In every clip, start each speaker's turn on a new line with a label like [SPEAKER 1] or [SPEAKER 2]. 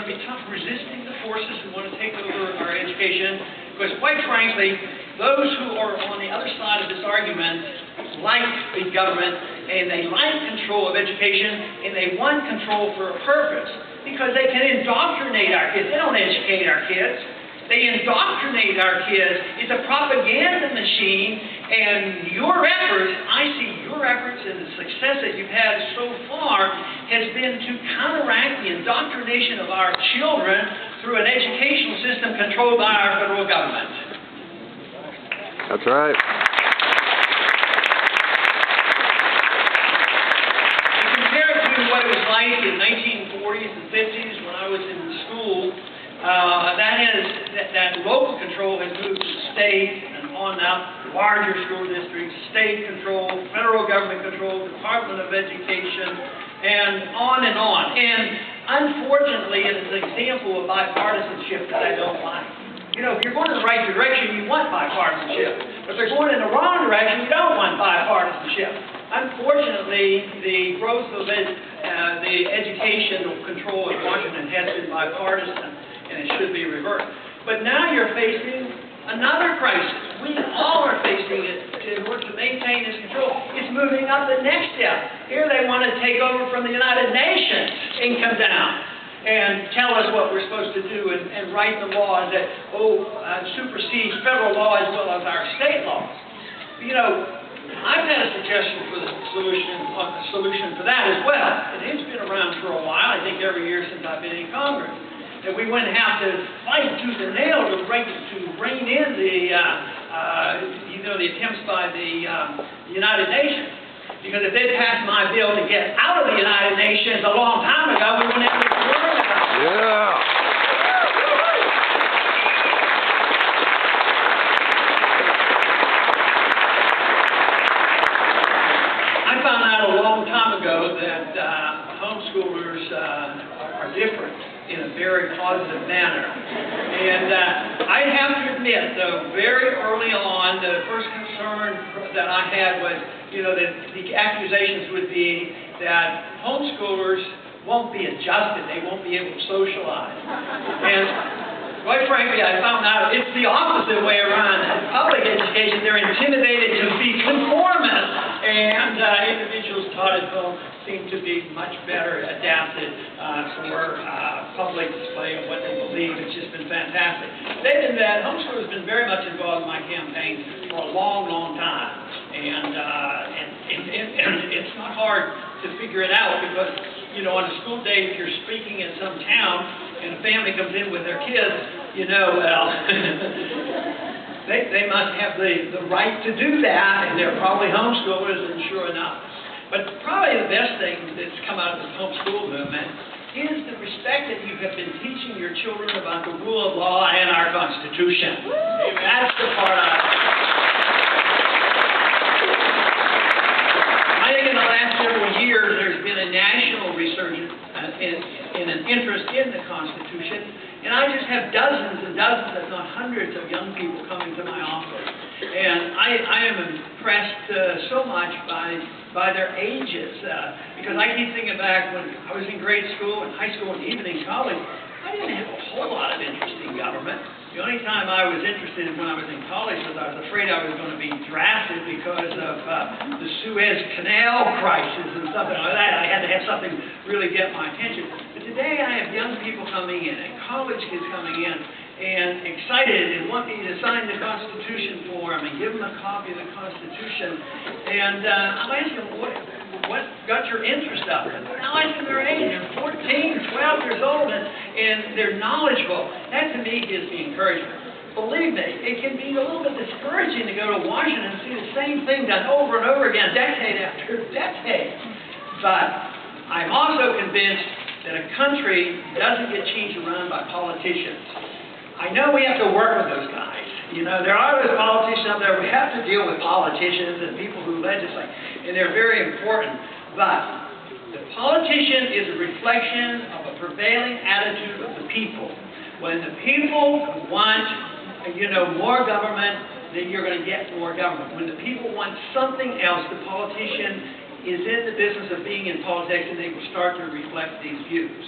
[SPEAKER 1] to be tough resisting the forces who want to take over our education, because quite frankly, those who are on the other side of this argument like big government, and they like control of education, and they want control for a purpose, because they can indoctrinate our kids. They don't educate our kids. They indoctrinate our kids. It's a propaganda machine, and your efforts, I see your efforts and the success that you've had so far has been to counteract the indoctrination of our children through an educational system controlled by our federal government.
[SPEAKER 2] That's right.
[SPEAKER 1] Compared to what it was like in the 1940s and 50s when I was in school, that local control has moved to state and on up, larger school districts, state control, federal government control, Department of Education, and on and on. And unfortunately, it is an example of bipartisanship that I don't like. You know, if you're going in the right direction, you want bipartisanship. But if they're going in the wrong direction, you don't want bipartisanship. Unfortunately, the growth of the educational control in Washington has been bipartisan, and it should be reversed. But now you're facing another crisis. We all are facing it in order to maintain this control. It's moving up the next step. Here they want to take over from the United Nations and come down and tell us what we're supposed to do and write the laws that, supersede federal law as well as our state laws. You know, I've had a suggestion for the solution for that as well. And it's been around for a while, I think every year since I've been in Congress. That we wouldn't have to fight tooth and nail to rein in the attempts by the United Nations. Because if they'd passed my bill to get out of the United Nations a long time ago, we wouldn't have to worry about it.
[SPEAKER 2] Yeah.
[SPEAKER 1] I found out a long time ago that homeschoolers are different in a very positive manner. And I have to admit, though, very early on, the first concern that I had was, that the accusations would be that homeschoolers won't be adjusted, they won't be able to socialize. And quite frankly, I found out it's the opposite way around. In public education, they're intimidated to be conformist, and individuals taught at home seem to be much better adapted for public display of what they believe. It's just been fantastic. Homeschool has been very much involved in my campaign for a long, long time. And it's not hard to figure it out because, on a school day, if you're speaking in some town and a family comes in with their kids, they must have the right to do that, and they're probably homeschoolers, and sure enough. But probably the best thing that's come out of the homeschool movement is the respect that you have been teaching your children about the rule of law and our Constitution. That's the part I think in the last several years there's been a national resurgence in an interest in the Constitution, and I just have dozens and dozens, if not hundreds, of young people coming to my office. And I am impressed so much by their ages, because I keep thinking back when I was in grade school and high school and even in college, I didn't have a whole lot of interest in government. The only time I was interested in when I was in college was I was afraid I was going to be drafted because of the Suez Canal crisis and something like that. I had to have something really get my attention. But today I have young people coming in and college kids coming in and excited and want me to sign the Constitution for them and give them a copy of the Constitution. And I'm asking them, what got your interest up? And they're now asking their age. They're 14 or 12 years old, and they're knowledgeable. That, to me, gives me encouragement. Believe me, it can be a little bit discouraging to go to Washington and see the same thing done over and over again, decade after decade. But I'm also convinced that a country doesn't get changed around by politicians. I know we have to work with those guys. There are those politicians out there. We have to deal with politicians and people who legislate, and they're very important. But the politician is a reflection of a prevailing attitude of the people. When the people want, more government, then you're going to get more government. When the people want something else, the politician is in the business of being in politics, and they will start to reflect these views.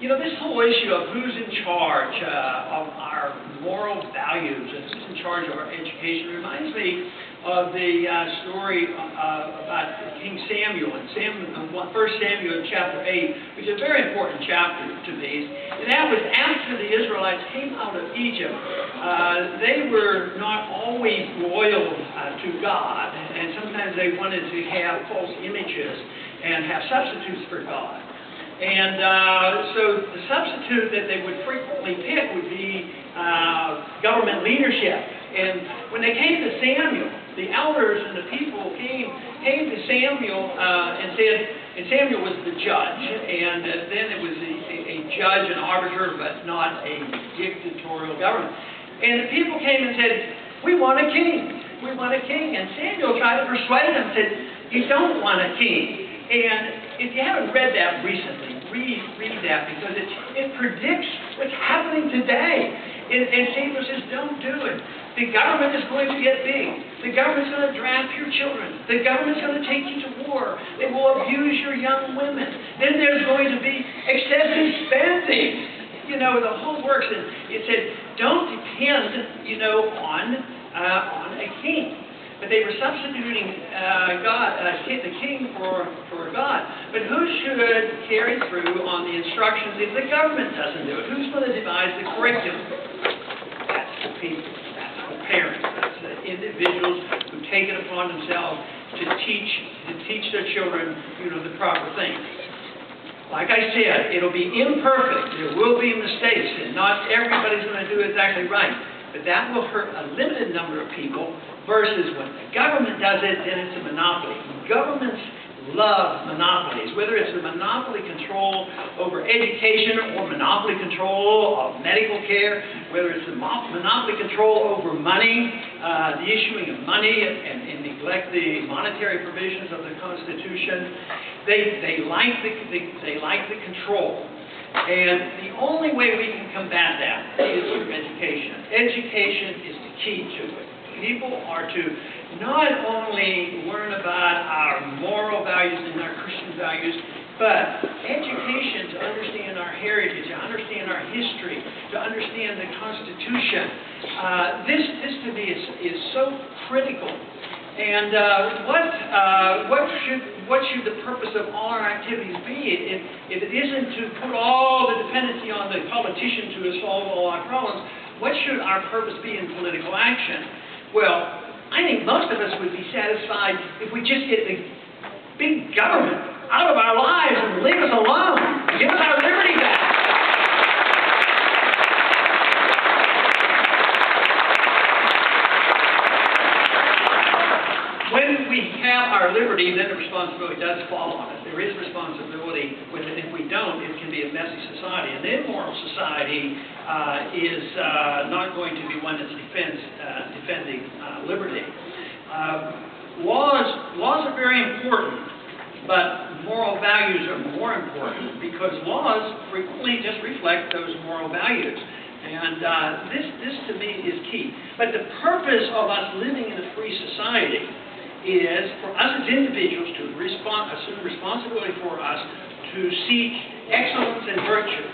[SPEAKER 1] You know, this whole issue of who's in charge of our moral values and who's in charge of our education reminds me of the story about King Samuel in 1 Samuel chapter 8, which is a very important chapter to me. And that was after the Israelites came out of Egypt. They were not always loyal to God, and sometimes they wanted to have false images and have substitutes for God. And so the substitute that they would frequently pick would be government leadership. And when they came to Samuel, the elders and the people came to Samuel and said, and Samuel was the judge, and then it was a judge, an arbiter, but not a dictatorial government. And the people came and said, we want a king. We want a king. And Samuel tried to persuade them, said, you don't want a king. And if you haven't read that recently, read that, because it predicts what's happening today. And Samuel says, don't do it. The government is going to get big. The government's going to draft your children. The government's going to take you to war. They will abuse your young women. Then there's going to be excessive spending. You know, the whole works. And it said, don't depend, on a king. But they were substituting the king for God. But who should carry through on the instructions if the government doesn't do it? Who's going to devise the curriculum? That's the people. That's the parents. That's the individuals who take it upon themselves to teach their children, the proper things. Like I said, it'll be imperfect. There will be mistakes, and not everybody's going to do it exactly right. But that will hurt a limited number of people, versus when the government does it, then it's a monopoly. Governments love monopolies, whether it's the monopoly control over education or monopoly control of medical care, whether it's the monopoly control over money, the issuing of money, and neglect the monetary provisions of the Constitution. They like the control. And the only way we can combat that is through education. Education is the key to it. People are to not only learn about our moral values and our Christian values, but education to understand our heritage, to understand our history, to understand the Constitution. This to me is so critical. And what should the purpose of all our activities be if it isn't to put all the dependency on the politician to solve all our problems? What should our purpose be in political action? Well, I think most of us would be satisfied if we just get the big government out of our lives and leave us alone. Give us our liberty back. When we have our liberty, then the responsibility does fall on us. There is responsibility with it. If we don't, it can be a messy society. An immoral society is not going to be one that's defending liberty. Laws are very important, but moral values are more important because laws frequently just reflect those moral values. And this to me is key. But the purpose of us living in a free society is for us as individuals to assume responsibility for us to seek excellence and virtue.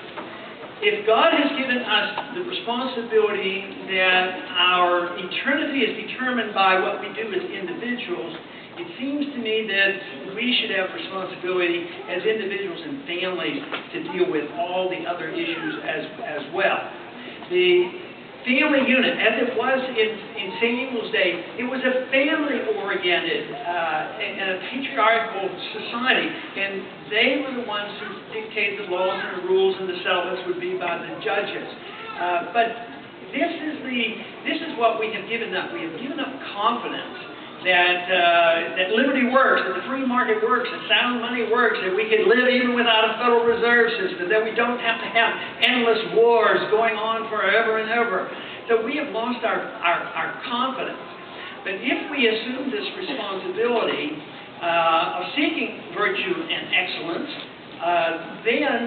[SPEAKER 1] If God has given us the responsibility that our eternity is determined by what we do as individuals, it seems to me that we should have responsibility as individuals and families to deal with all the other issues as well. The family unit, as it was in Samuel's day, it was a family-oriented and a patriarchal society, and they were the ones who dictated the laws and the rules, and the settlements would be by the judges. But this is what we have given up. We have given up confidence that liberty works, that the free market works, that sound money works, that we can live even without a Federal Reserve System, that we don't have to have endless wars going on forever and ever. So we have lost our confidence. But if we assume this responsibility of seeking virtue and excellence, then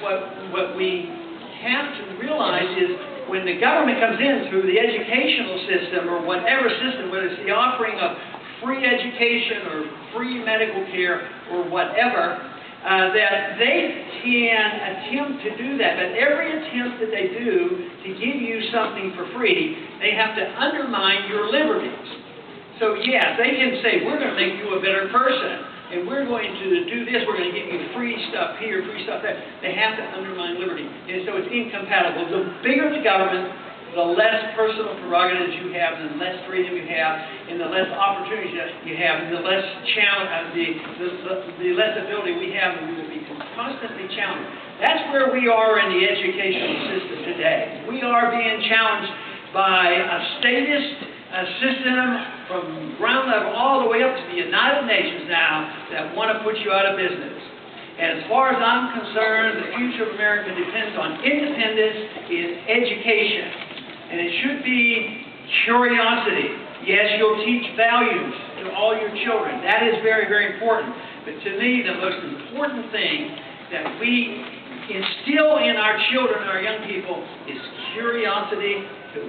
[SPEAKER 1] what we have to realize is when the government comes in through the educational system or whatever system, whether it's the offering of free education or free medical care or whatever, that they can attempt to do that, but every attempt that they do to give you something for free, they have to undermine your liberties. So yes, they can say, we're going to make you a better person, and we're going to do this, we're going to give you free stuff here, free stuff there. They have to undermine liberty, and so it's incompatible. The bigger the government, the less personal prerogatives you have, and the less freedom you have, and the less opportunities you have, and the less the less ability we have, and we will be constantly challenged. That's where we are in the educational system today. We are being challenged by a statist system from ground level all the way up to the United Nations now that want to put you out of business. And as far as I'm concerned, the future of America depends on independence in education. And it should be curiosity. Yes, you'll teach values to all your children. That is very, very important. But to me, the most important thing that we instill in our children, our young people, is curiosity to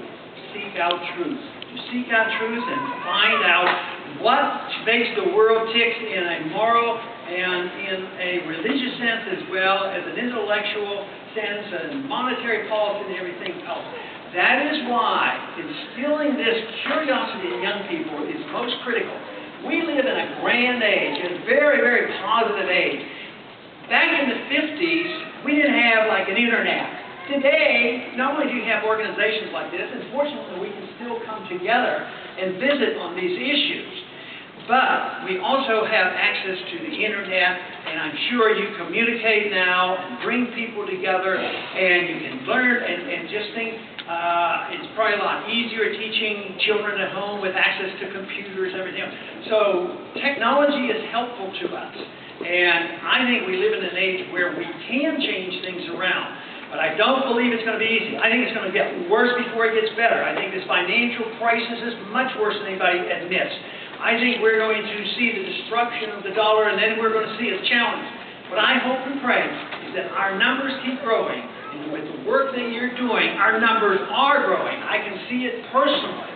[SPEAKER 1] seek out truth. To seek out truth and find out what makes the world tick in a moral and in a religious sense, as well as an intellectual sense and monetary policy and everything else. That is why instilling this curiosity in young people is most critical. We live in a grand age, a very, very positive age. Back in the 50s, we didn't have like an internet. Today, not only do you have organizations like this, and fortunately we can still come together and visit on these issues, but we also have access to the internet, and I'm sure you communicate now and bring people together, and you can learn and just think it's probably a lot easier teaching children at home with access to computers and everything else. So technology is helpful to us, and I think we live in an age where we can change things around. But I don't believe it's going to be easy. I think it's going to get worse before it gets better. I think this financial crisis is much worse than anybody admits. I think we're going to see the destruction of the dollar, and then we're going to see a challenge. What I hope and pray is that our numbers keep growing, and with the work that you're doing, our numbers are growing. I can see it personally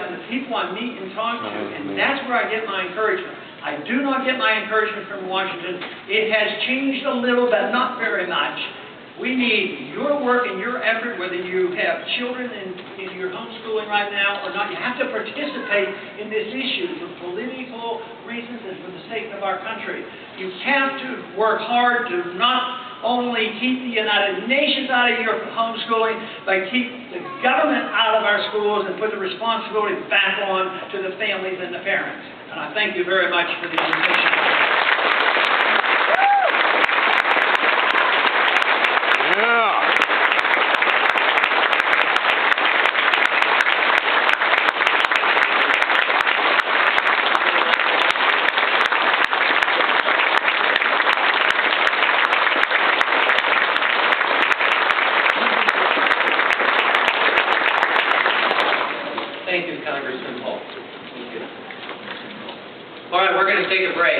[SPEAKER 1] from the people I meet and talk to, and that's where I get my encouragement. I do not get my encouragement from Washington. It has changed a little, but not very much. We need your work and your effort, whether you have children in your homeschooling right now or not. You have to participate in this issue for political reasons and for the sake of our country. You have to work hard to not only keep the United Nations out of your homeschooling, but keep the government out of our schools and put the responsibility back on to the families and the parents. And I thank you very much for the invitation.
[SPEAKER 3] Thank you, Congressman Holt. All right, we're going to take a break.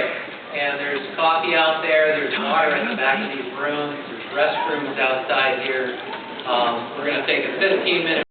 [SPEAKER 3] And there's coffee out there. There's water in the back of these rooms. There's restrooms outside here. We're going to take a 15-minute